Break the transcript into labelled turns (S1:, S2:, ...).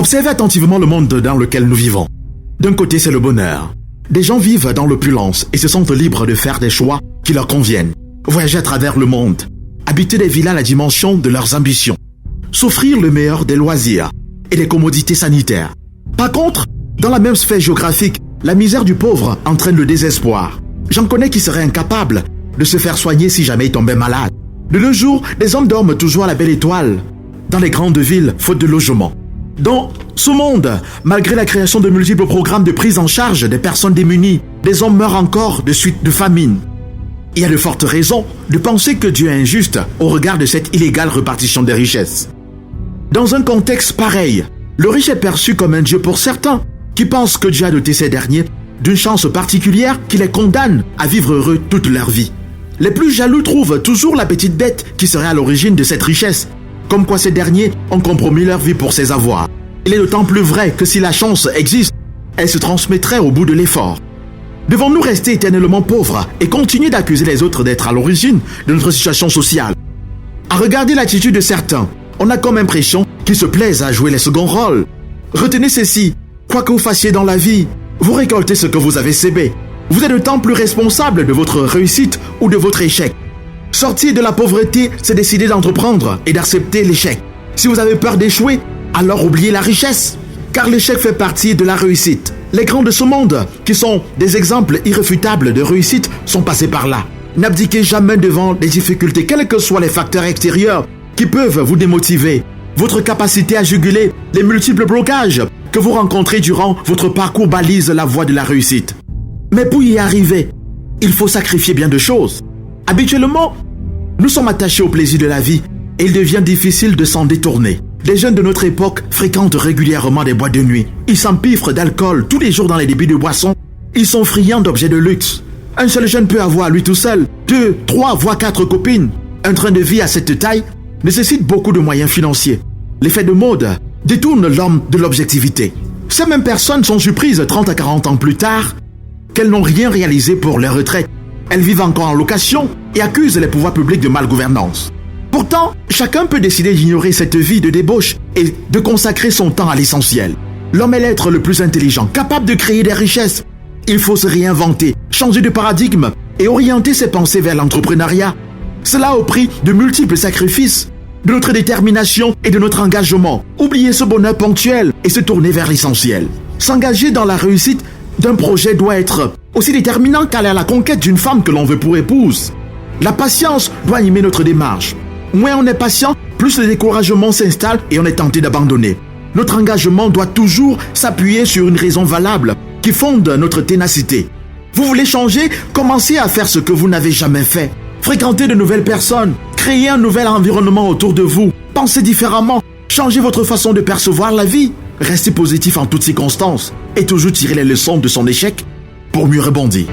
S1: Observez attentivement le monde dans lequel nous vivons. D'un côté, c'est le bonheur. Des gens vivent dans l'opulence et se sentent libres de faire des choix qui leur conviennent. Voyager à travers le monde, habiter des villas à la dimension de leurs ambitions, s'offrir le meilleur des loisirs et des commodités sanitaires. Par contre, dans la même sphère géographique, la misère du pauvre entraîne le désespoir. J'en connais qui seraient incapables de se faire soigner si jamais ils tombaient malades. De nos jours, des hommes dorment toujours à la belle étoile dans les grandes villes, faute de logement. Dans ce monde, malgré la création de multiples programmes de prise en charge des personnes démunies, des hommes meurent encore de suite de famine. Il y a de fortes raisons de penser que Dieu est injuste au regard de cette illégale répartition des richesses. Dans un contexte pareil, le riche est perçu comme un Dieu pour certains qui pensent que Dieu a doté ces derniers d'une chance particulière qui les condamne à vivre heureux toute leur vie. Les plus jaloux trouvent toujours la petite bête qui serait à l'origine de cette richesse, comme quoi ces derniers ont compromis leur vie pour ses avoirs. Il est d'autant plus vrai que si la chance existe, elle se transmettrait au bout de l'effort. Devons-nous rester éternellement pauvres et continuer d'accuser les autres d'être à l'origine de notre situation sociale? À regarder l'attitude de certains, on a comme impression qu'ils se plaisent à jouer les seconds rôles. Retenez ceci, quoi que vous fassiez dans la vie, vous récoltez ce que vous avez sémé. Vous êtes d'autant plus responsable de votre réussite ou de votre échec. Sortir de la pauvreté, c'est décider d'entreprendre et d'accepter l'échec. Si vous avez peur d'échouer, alors oubliez la richesse, car l'échec fait partie de la réussite. Les grands de ce monde, qui sont des exemples irréfutables de réussite, sont passés par là. N'abdiquez jamais devant les difficultés, quels que soient les facteurs extérieurs qui peuvent vous démotiver. Votre capacité à juguler les multiples blocages que vous rencontrez durant votre parcours balise la voie de la réussite. Mais pour y arriver, il faut sacrifier bien de choses. Habituellement, nous sommes attachés au plaisir de la vie et il devient difficile de s'en détourner. Les jeunes de notre époque fréquentent régulièrement des boîtes de nuit. Ils s'empiffrent d'alcool tous les jours dans les débits de boissons. Ils sont friands d'objets de luxe. Un seul jeune peut avoir, lui tout seul, 2, 3, voire 4 copines. Un train de vie à cette taille nécessite beaucoup de moyens financiers. L'effet de mode détourne l'homme de l'objectivité. Ces mêmes personnes sont surprises 30 à 40 ans plus tard qu'elles n'ont rien réalisé pour leur retraite. Elles vivent encore en location et accusent les pouvoirs publics de malgouvernance. Pourtant, chacun peut décider d'ignorer cette vie de débauche et de consacrer son temps à l'essentiel. L'homme est l'être le plus intelligent, capable de créer des richesses. Il faut se réinventer, changer de paradigme et orienter ses pensées vers l'entrepreneuriat. Cela au prix de multiples sacrifices, de notre détermination et de notre engagement. Oublier ce bonheur ponctuel et se tourner vers l'essentiel. S'engager dans la réussite d'un projet doit être aussi déterminant qu'aller à la conquête d'une femme que l'on veut pour épouse. La patience doit animer notre démarche. Moins on est patient, plus le découragement s'installe et on est tenté d'abandonner. Notre engagement doit toujours s'appuyer sur une raison valable qui fonde notre ténacité. Vous voulez changer? Commencez à faire ce que vous n'avez jamais fait. Fréquentez de nouvelles personnes, créez un nouvel environnement autour de vous, pensez différemment, changez votre façon de percevoir la vie. Restez positif en toutes circonstances et toujours tirer les leçons de son échec pour mieux rebondir.